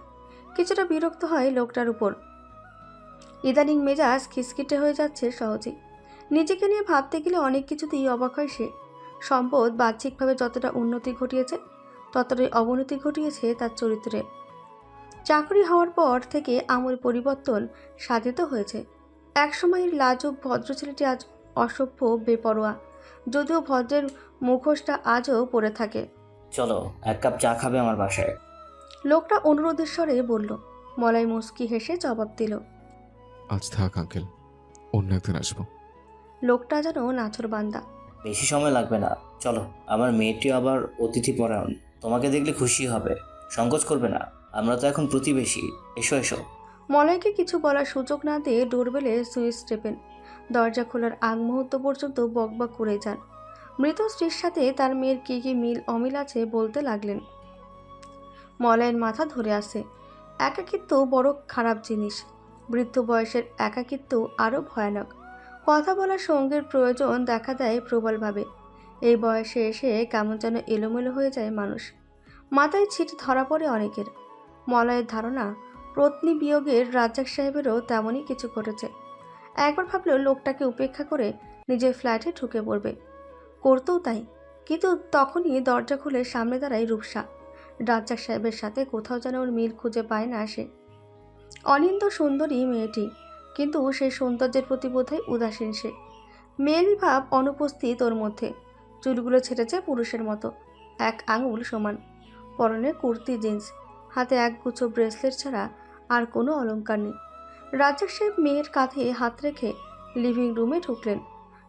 কিছুটা বিরক্ত হয় লোকটার উপর। ইদানিং মেজাজ খিসখিটে হয়ে যাচ্ছে সহজেই। নিজেকে নিয়ে ভাবতে গেলে অনেক কিছুতেই অবাক হয় সে। সম্পদ বাহ্যিকভাবে যতটা উন্নতি ঘটিয়েছে, ততটাই অবনতি ঘটিয়েছে তার চরিত্রে। চাকরি হওয়ার পর থেকে আমূল পরিবর্তন সাধিত হয়েছে। একসময়ের লাজুক ভদ্র ছেলেটি আজ অসভ্য বেপরোয়া, যদিও ভদ্রের মুখোশটা আজও পড়ে থাকে। চলো 1 কাপ চা খাবে আমার বাসায়। লোকটা অনুরোধের স্বরে বলল। মলয় মুস্কি হেসে জবাব দিল, আজ থাক আঙ্কেল, অন্য একদিন আসবো। লোকটা যেন নাছর বান্দা। বেশি সময় লাগবে না, চলো। আমার মেয়েটিও আবার অতিথি পরায়ণ, তোমাকে দেখলে খুশি হবে। সংকোচ করবে না, আমরা তো এখন প্রতিবেশী। এসো এসো। মলয়কে কিছু বলার সুযোগ না দিয়ে ডোরবেলে সুইচ টেপেন। দরজা খোলার আগ মুহূর্ত পর্যন্ত বকবক করে যান। মৃত স্ত্রীর সাথে তার মেয়ের কী কী মিল অমিল আছে বলতে লাগলেন। মলয়ের মাথা ধরে আসে। একাকিত্ব বড় খারাপ জিনিস। বৃদ্ধ বয়সের একাকিত্ব আরও ভয়ানক। কথা বলার সঙ্গের প্রয়োজন দেখা দেয় প্রবলভাবে। এই বয়সে এসে কেমন যেন এলোমেলো হয়ে যায় মানুষ। মাথায় ছিট ধরা পড়ে অনেকের। মলয়ের ধারণা পত্নী বিয়োগের রাজ্জাক সাহেবেরও তেমনই কিছু ঘটেছে। একবার ভাবল লোকটাকে উপেক্ষা করে নিজের ফ্ল্যাটে ঢুকে পড়বে, করতেও তাই। কিন্তু তখনই দরজা খুলে সামনে দাঁড়ায় রূপসা। রাজ্জাক সাহেবের সাথে কোথাও যেন ওর মিল খুঁজে পায় না সে। অনিন্দ সুন্দরী মেয়েটি, কিন্তু সেই সৌন্দর্যের প্রতি বোধহয় উদাসীন সে। মেয়েলি ভাব অনুপস্থিত ওর মধ্যে। চুলগুলো ছেটেছে পুরুষের মতো, এক আঙুল সমান। পরনে কুর্তি জিন্স, হাতে একগুচ্ছ ব্রেসলেট ছাড়া আর কোনো অলংকার নেই। রাজ্জাক সাহেব মেয়ের কাঁধে হাত রেখে লিভিং রুমে ঢুকলেন।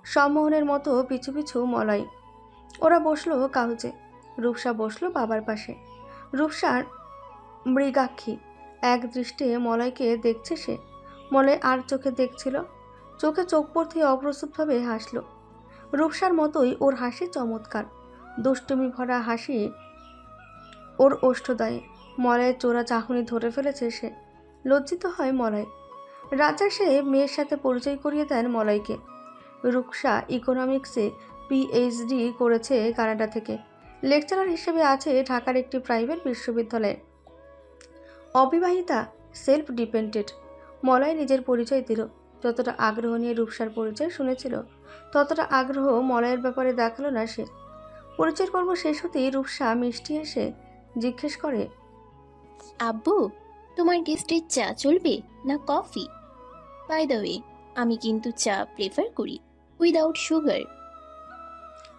সম্মোহনের মতো পিছু পিছু মলয়। ওরা বসলো কাউচে। রূপসা বসলো বাবার পাশে। রূপসার মৃগাক্ষী, এক দৃষ্টে মলয়কে দেখছে সে। মলয় আর চোখে দেখছিল। চোখে চোখ পড়তে অপ্রস্তুতভাবে হাসল। রূপসার মতোই ওর হাসি চমৎকার, দুষ্টুমি ভরা হাসি ওর ওষ্ঠদয়ে। মলয়ের চোরা চাহনি ধরে ফেলেছে সে। লজ্জিত হয় মলয়। রাজা সাহেব মেয়ের সাথে পরিচয় করিয়ে দেন মলয়কে। রূপসা ইকোনমিক্সে পিএইচডি করেছে কানাডা থেকে। লেকচারার হিসেবে আছে ঢাকার একটি প্রাইভেট বিশ্ববিদ্যালয়ে। অবিবাহিতা, সেলফ ডিপেন্ডেন্ট। মলয় নিজের পরিচয় দিল। যতটা আগ্রহ নিয়ে রূপসার পরিচয় শুনেছিল, ততটা আগ্রহ মলয়ের ব্যাপারে দেখালো না সে। পরিচয় পর্ব শেষ হতেই রূপসা মিষ্টি এসে জিজ্ঞেস করে, আব্বু, তোমার গেস্টের চা চলবে না কফি? বাই দ্য ওয়ে, আমি কিন্তু চা প্রেফার করি উইদাউট সুগার।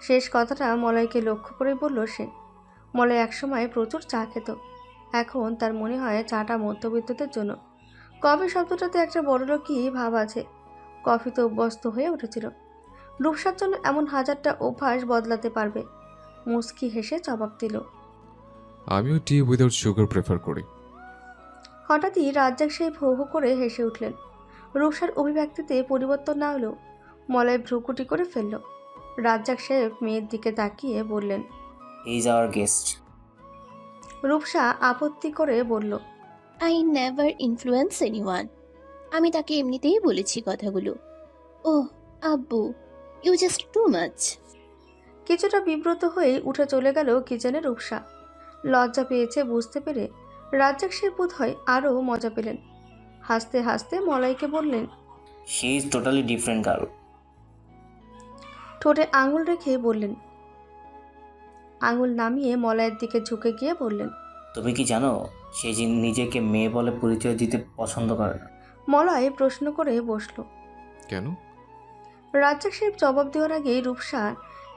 শেষ কথাটা মলয়কে লক্ষ্য করে বলল সে। মলয় একসময় প্রচুর চা খেত। এখন তার মনে হয় চাটা মধ্যবিত্তদের জন্য। কফি শব্দটাতে একটা বড়লোকি ভাব আছে। কফি তো অভ্যস্ত হয়ে উঠেছিল। রূপসার জন্য এমন হাজারটা অভ্যাস বদলাতে পারবে। মুচকি হেসে জবাব দিল, আমিও টি উইদাউট সুগার প্রেফার করি। হঠাৎই রাজ্জাক সাহেব হো হো করে হেসে উঠলেন। রূপসার অভিব্যক্তিতে পরিবর্তন না হলেও মলয় ভ্রুকুটি করে ফেলল। রাজ্জাক সাহেব মেয়ের দিকে তাকিয়ে বললেন, ইজ আওয়ার গেস্ট। রূপসা আপত্তি করে বলল, আই নেভার ইনফ্লুয়েন্স এনিওয়ান। আমি তাকে এমনিতেই বলেছি কথাগুলো। ওহ আব্বু, ইউ জাস্ট টু মাচ। কিছুটা বিব্রত হয়ে উঠে চলে গেল কিচেনে রূপসা। লজ্জা পেয়েছে বুঝতে পেরে রাজ্জাক সাহেব বোধ হয় আরও মজা পেলেন। হাসতে হাসতে মলয়কে বললেন, she is totally different girl. ঠোঁটে আঙুল রেখে বললেন। আঙুল নামিয়ে মলয়ের দিকে ঝুঁকে গিয়ে বললেন, তুমি কি জানো সে যে নিজেকে মেয়ে বলে পরিচয় দিতে পছন্দ করে না? মলয় প্রশ্ন করে বসল। কেন? রাজ্জাক সাহেব জবাব দেওয়ার আগেই রূপসা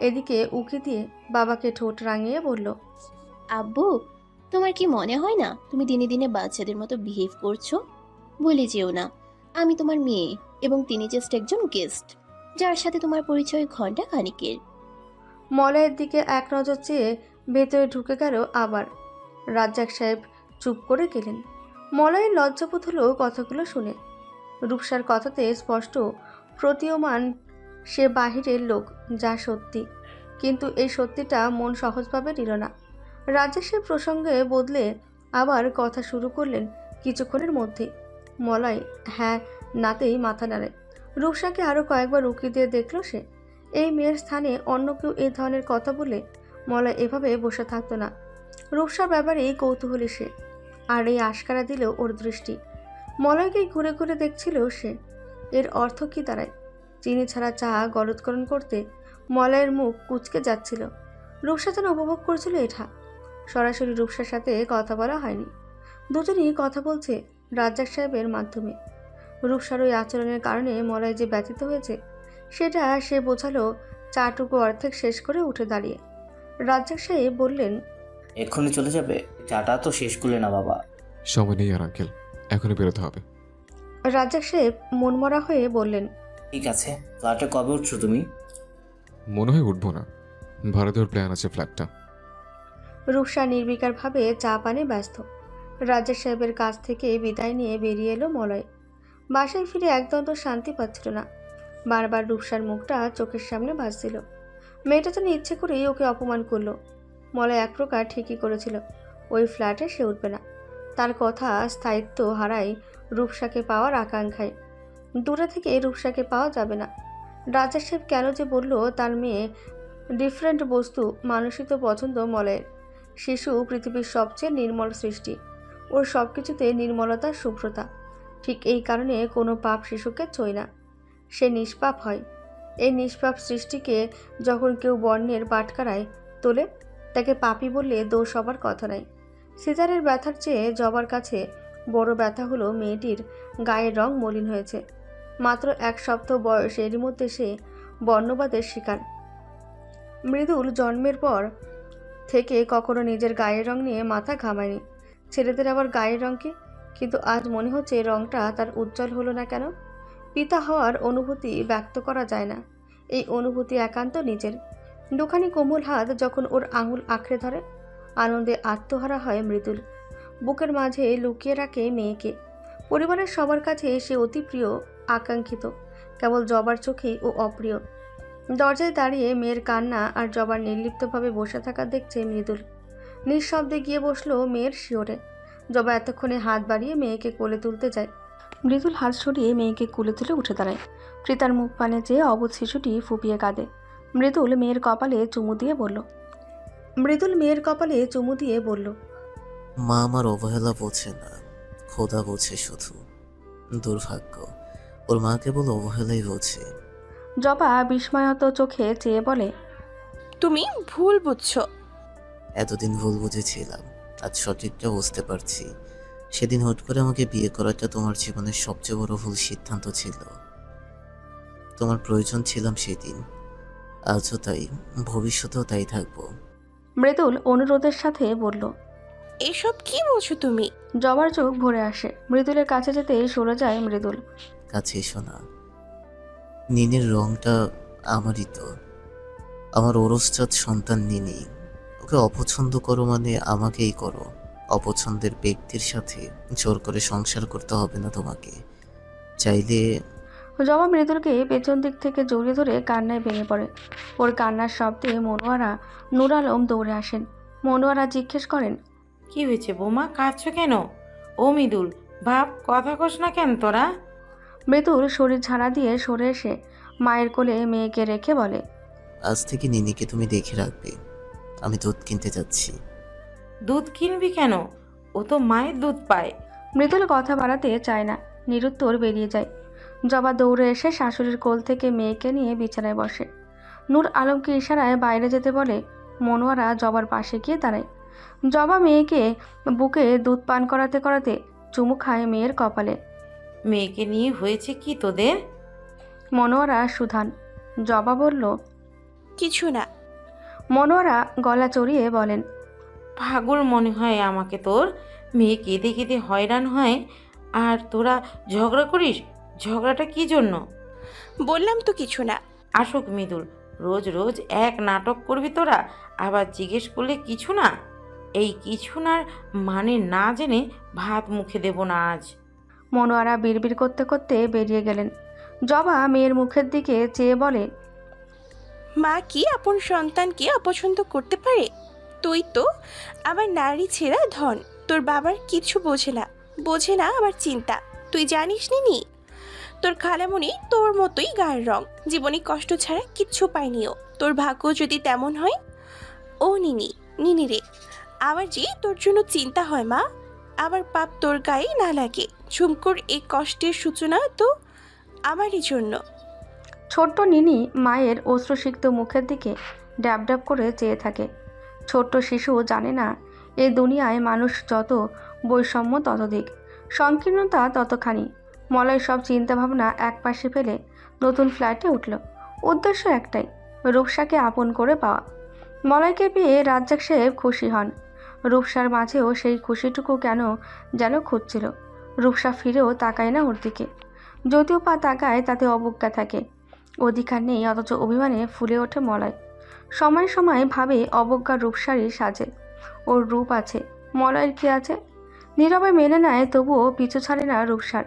এদিকে উকি দিয়ে বাবাকে ঠোঁট রাঙিয়ে বলল, আব্বু, তোমার কি মনে হয় না তুমি দিনে দিনে বাচ্চাদের মতো বিহেভ করছো? বলে যেও না আমি তোমার মেয়ে এবং তিনি জাস্ট একজন গেস্ট যার সাথে তোমার পরিচয় ঘন্টা খানিকের। মলয়ের দিকে এক নজর চেয়ে ভেতরে ঢুকে গেল আবার। রাজ্জাক সাহেব চুপ করে গেলেন। মলয়ের লজ্জাবোধ হলো কথাগুলো শুনে। রূপসার কথাতে স্পষ্ট প্রতীয়মান সে বাহিরের লোক, যা সত্যি। কিন্তু এই সত্যিটা মন সহজভাবে নিল না। রাজ্জাক সাহেব প্রসঙ্গে বদলে আবার কথা শুরু করলেন কিছুক্ষণের মধ্যে। মলয় হ্যাঁ নাতেই মাথা নাড়ে। রূপসাকে আরও কয়েকবার উকি দিয়ে দেখল সে। এই মেয়ের স্থানে অন্য কেউ এই ধরনের কথা বলে মলয় এভাবে বসে থাকতো না। রূপসার ব্যাপারেই কৌতূহলী সে, আর এই আশকারা দিল ওর দৃষ্টি। মলয়কেই ঘুরে ঘুরে দেখছিল সে। এর অর্থ কী দাঁড়ায়? চিনি ছাড়া চা গলৎকরণ করতে মলয়ের মুখ কুঁচকে যাচ্ছিল। রূপসা যেন উপভোগ করছিল এটা। সরাসরি রূপসার সাথে কথা বলা হয়নি। দুজনই কথা বলছে রাজ্জাক সাহেবের মাধ্যমে। রূপসার ওই আচরণের কারণে মলয় যে ব্যথিত হয়েছে সেটা সে বোঝালো চাটুকু অর্ধেক শেষ করে উঠে দাঁড়িয়ে। রাজ্জাক সাহেব বললেন, এক্ষুনি চলে যাবে? চাটা তো শেষ করলে না বাবা। সময় নেই আর আঙ্কেল, এখনই বেরোতে হবে। রাজ্জাক সাহেব মনমরা হয়ে বললেন, ঠিক আছে, ফ্ল্যাটে কবে উঠছো তুমি? মনে হয় উঠবো না, ভাড়া দেওয়ার প্ল্যান আছে ফ্ল্যাটটা। রূপসা নির্বিকারভাবে চা পানে ব্যস্ত। রাজেশ সাহেবের কাছ থেকে বিদায় নিয়ে বেরিয়ে এলো মলয়। বাসায় ফিরে একদম তো শান্তি পাচ্ছিল না। বারবার রূপসার মুখটা চোখের সামনে ভাসছিল। মেয়েটা যেন ইচ্ছে করেই ওকে অপমান করলো। মলয় এক প্রকার ঠিকই করেছিল, ওই ফ্ল্যাটে সে উঠবে না। তার কথা স্থায়িত্ব হারায় রূপসাকে পাওয়ার আকাঙ্ক্ষায়। দূরে থেকে রূপসাকে পাওয়া যাবে না। রাজেশ সাহেব কেন যে বলল তার মেয়ে ডিফারেন্ট বস্তু, মানুষই তো পছন্দ মলয়ের। শিশু পৃথিবীর সবচেয়ে নির্মল সৃষ্টি, ওর সব কিছুতে নির্মলতা, শুভ্রতা। ঠিক এই কারণে কোনো পাপ শিশুকে ছোঁয় না, সে নিষ্পাপ হয়। এই নিষ্পাপ সৃষ্টিকে যখন কেউ বর্ণের বাটখারায় তোলে, তাকে পাপী বললে দোষ হবার কথা নাই। সিজারের ব্যথার চেয়ে জবার কাছে বড় ব্যথা হলো মেয়েটির গায়ের রং মলিন হয়েছে। মাত্র 1 সপ্তাহ বয়স, এরই মধ্যে সে বর্ণবাদের শিকার। মৃদুল জন্মের পর থেকে কখনো নিজের গায়ের রং নিয়ে মাথা ঘামায়নি। ছেলেদের আবার গায়ের রং কি? কিন্তু আজ মনে হচ্ছে রংটা তার উজ্জ্বল হলো না কেন। পিতা হওয়ার অনুভূতি ব্যক্ত করা যায় না, এই অনুভূতি একান্ত নিজের। দুখানি কোমল হাত যখন ওর আঙুল আঁকড়ে ধরে, আনন্দে আত্মহারা হয় মৃদুল। বুকের মাঝে লুকিয়ে রাখে মেয়েকে। পরিবারের সবার কাছে সে অতি প্রিয়, আকাঙ্ক্ষিত। কেবল জবার চোখেই ও অপ্রিয়। দরজায় দাঁড়িয়ে মেয়ের কান্না আর জবার নির্লিপ্তভাবে বসে থাকা দেখছে মৃদুল। নিঃশব্দে গিয়ে বসলো মেয়ের শিওরে। জবা এতক্ষণে হাত বাড়িয়ে মেয়েকে কোলে তুলতে যায়। মৃদুল হাত সরিয়ে মেয়েকে কোলে তুলে উঠে দাঁড়ায়। প্রীতার মুখ পানে চেয়ে অবুঝ শিশুটি ফুপিয়ে কাঁদে। মৃদুল মেয়ের কপালে চুমু দিয়ে বলল, মা আমার অবহেলা বোঝে না, খোদা বোঝে শুধু। দুর্ভাগ্য, ওর মা কেবল অবহেলাই বোঝে। জবা বিস্ময়ত চোখে চেয়ে বলে, তুমি ভুল বুঝছো। এতদিন ভুল বুঝেছিলাম, আজ সঠিকটা বুঝতে পারছি। সেদিন হুট করে আমাকে বিয়ে করাটা তোমার জীবনের সবচেয়ে বড় ভুল সিদ্ধান্ত ছিল। তোমার প্রয়োজন ছিলাম সেদিন, আজও তাই, ভবিষ্যতেও তাই থাকবো। মৃদুল অনুরোধের সাথে বলল। এসব কি বলছো তুমি? জবার চোখ ভরে আসে। মৃদুলের কাছে যেতে সরে যায় মৃদুল। কাছে এসো না। নিনের রংটা আমারই তো, আমার ওরসজাত সন্তান নিনি। ওকে অপছন্দ করো মানে আমাকেই করো। অপছন্দের ব্যক্তির সাথে জোর করে সংসার করতে হবে না তোমাকে। চাইলে। জবা মৃদুলকে পেছন দিক থেকে জড়িয়ে ধরে কান্নায় ভেঙে পড়ে। ওর কান্নার শব্দে মনোয়ারা, নূর আলম দৌড়ে আসেন। মনোয়ারা জিজ্ঞেস করেন, কি হয়েছে বৌমা, কাঁদছো কেন? ও মৃদুল, বাপ কথা কস না কেন তোরা? মৃদুল শরীর ঝাড়া দিয়ে সরে এসে মায়ের কোলে মেয়েকে রেখে বলে, আজ থেকে নিনিকে তুমি দেখে রাখবে। আমি দুধ কিনতে যাচ্ছি। দুধ কিনবি কেন? ও তো মায়ের দুধ পায়। মৃদুল কথা বাড়াতে চায় না, নিরুত্তর বেরিয়ে যায়। জবা দৌড়ে এসে শাশুড়ির কোল থেকে মেয়েকে নিয়ে বিছানায় বসে। নূর আলমকে ইশারায় বাইরে যেতে বলে। মনোয়ারা জবার পাশে গিয়ে দাঁড়ায়। জবা মেয়েকে বুকে দুধ পান করাতে করাতে চুমু খায় মেয়ের কপালে। মেয়েকে নিয়ে হয়েছে কি তোদের? মনোয়ারা সুধান। জবা বলল, কিছু না। মনোয়ারা গলা চড়িয়ে বলেন, পাগল মনে হয় আমাকে তোর। মেয়ে কেঁদে কেঁদে হয়রান হয় আর তোরা ঝগড়া করিস। ঝগড়াটা কি জন্য? বললাম তো কিছু না। আসুক মৃদুল, রোজ রোজ এক নাটক করবি তোরা, আবার জিজ্ঞেস করলে কিছু না। এই কিছু নার মানে না জেনে ভাত মুখে দেব না আজ। মনোয়ারা বিড়বিড় করতে করতে বেরিয়ে গেলেন। জবা মেয়ের মুখের দিকে চেয়ে বলে, মা কি আপন সন্তানকে অপছন্দ করতে পারে? তুই তো আমার নারী ছেঁড়া ধন। তোর বাবার কিছু বোঝে না আমার চিন্তা। তুই জানিস নি, তোর খালামণি তোর মতোই গায়ের রং, জীবনে কষ্ট ছাড়া কিচ্ছু পায়নিও। তোর ভাগ্য যদি তেমন হয়। ও নিনি রে, আমার যে তোর জন্য চিন্তা হয় মা। আমার পাপ তোর গায়ে না লাগে। ঝুমকুর এই কষ্টের সূচনা তো আমারই জন্য। ছোট্ট নিনি মায়ের অশ্রুসিক্ত মুখের দিকে ড্যাব ড্যাব করে চেয়ে থাকে। ছোট্ট শিশু জানে না, এই দুনিয়ায় মানুষ যত বৈষম্য ততোধিক, সংকীর্ণতা ততখানি। মলয় সব চিন্তাভাবনা একপাশে ফেলে নতুন ফ্ল্যাটে উঠল। উদ্দেশ্য একটাই, রূপসাকে আপন করে পাওয়া। মলয়কে পেয়ে রাজ্জাক সাহেব খুশি হন। রূপসার মাঝেও সেই খুশিটুকু কেন যেন খুঁজছিল। রূপসা ফিরেও তাকায় না ওর দিকে। যদিও পা তাকায় তাতে অবজ্ঞা থাকে, অধিকার নেই, অথচ অভিমানে ফুলে ওঠে মলয়। সময় সময় ভাবে অবজ্ঞা রূপসারী সাজে, ওর রূপ আছে, মলয়ের কি আছে? নীরবে মেনে নেয়, তবুও পিছু ছাড়ে না রূপসার।